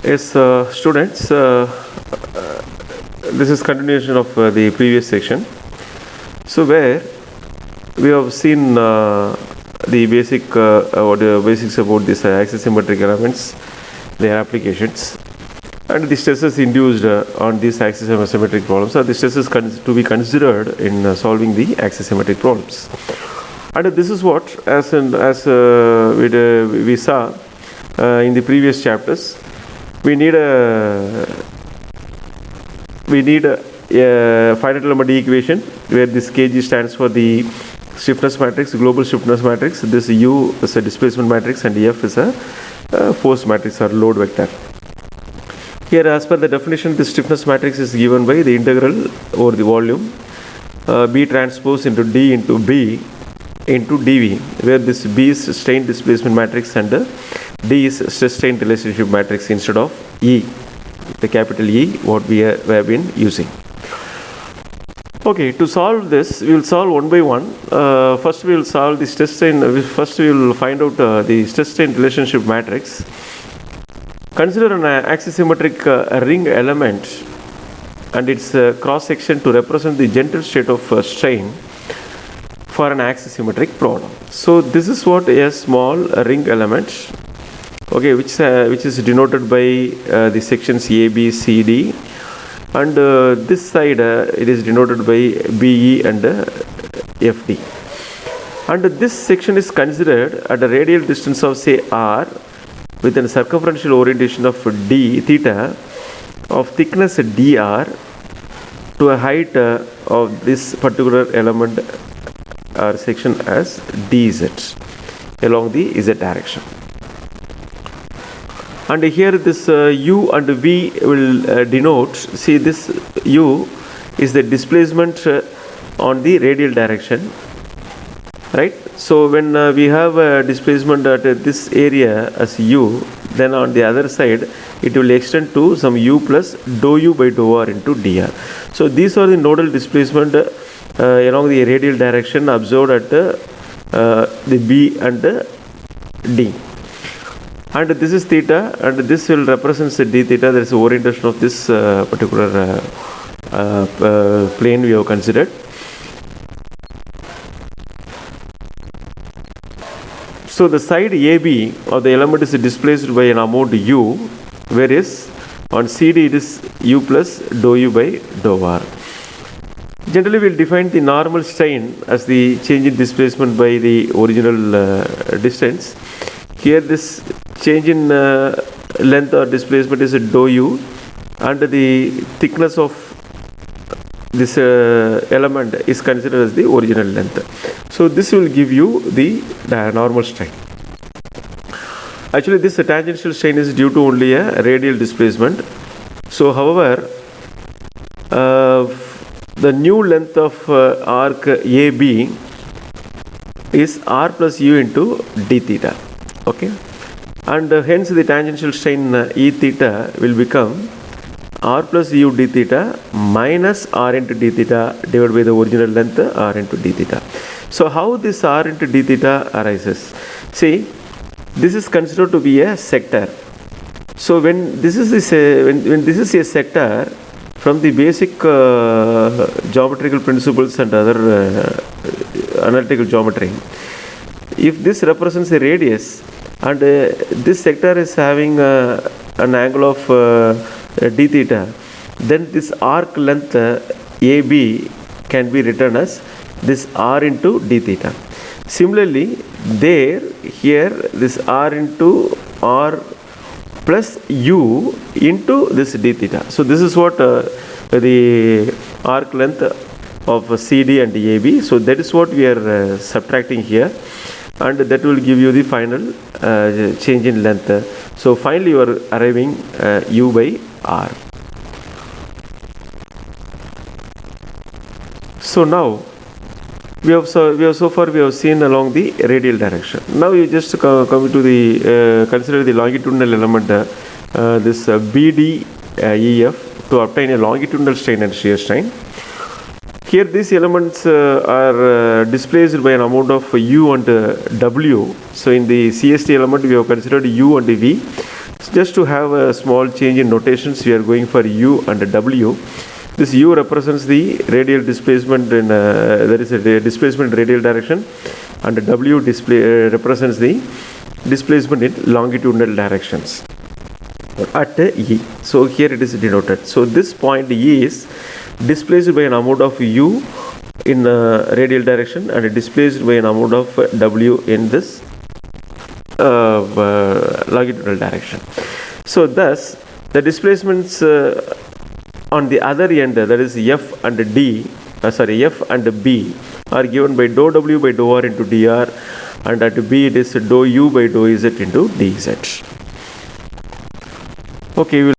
Yes, students, this is continuation of the previous section. So where we have seen the basics about this axisymmetric elements, their applications, and the stresses induced on these axisymmetric problems. So the stresses to be considered in solving the axisymmetric problems. And this is what, as we saw in the previous chapters, we need a finite element equation where this Kg stands for the stiffness matrix, global stiffness matrix. This U is a displacement matrix and F is a force matrix or load vector. Here, as per the definition, the stiffness matrix is given by the integral over the volume B transpose into D into B into dV, where this B is strain displacement matrix and D is stress strain relationship matrix instead of E, the capital E, what we have been using. Okay, to solve this, we will solve one by one. First, we will solve the stress strain. First, we will find out the stress strain relationship matrix. Consider an axisymmetric ring element and its cross section to represent the gentle state of strain for an axisymmetric problem. So this is what a small ring element, okay, which is denoted by the sections A, B, C, D, and this side it is denoted by B, E, and F, D. And this section is considered at a radial distance of say R, with a circumferential orientation of D theta of thickness dr to a height of this particular element or section as dz along the z direction. And here this u and v will denote, see this u is the displacement on the radial direction, right? So when we have a displacement at this area as u, then on the other side it will extend to some u plus dou u by dou r into dr. So these are the nodal displacement along the radial direction observed at the B and D. And this is theta, and this will represent the d theta. There is orientation of this particular plane we have considered. So the side AB of the element is displaced by an amount u, whereas on CD it is u plus dou u by dou r. Generally, we will define the normal strain as the change in displacement by the original distance. Here, this change in length or displacement is dou u, and the thickness of this element is considered as the original length. So this will give you the normal strain. Actually, this tangential strain is due to only a radial displacement. So, however, the new length of arc AB is r plus u into d theta. Okay, and hence the tangential strain E theta will become r plus u d theta minus r into d theta divided by the original length r into d theta. So how this r into d theta arises? See, this is considered to be a sector. So when this is when this is a sector, from the basic geometrical principles and other analytical geometry, if this represents a radius and this sector is having an angle of d theta, then this arc length AB can be written as this r into d theta. Similarly, here this r into r plus u into this d theta. So this is what the arc length of CD and AB. So that is what we are subtracting here, and that will give you the final change in length. So finally you are arriving u by r. So now we have so far seen along the radial direction. Now you just come to the consider the longitudinal element, this BDEF, to obtain a longitudinal strain and shear strain. Here these elements are displaced by an amount of u and w. So in the CST element we have considered u and v. Just to have a small change in notations, we are going for U and W. This U represents the radial displacement in there is a displacement in radial direction, and W represents the displacement in longitudinal directions at E. So here it is denoted. So this point E is displaced by an amount of U in radial direction and displaced by an amount of W in this longitudinal direction. So thus the displacements on the other end, that is F and D, F and B, are given by dou W by dou R into dr, and at B it is dou U by dou Z into dz. Okay, we will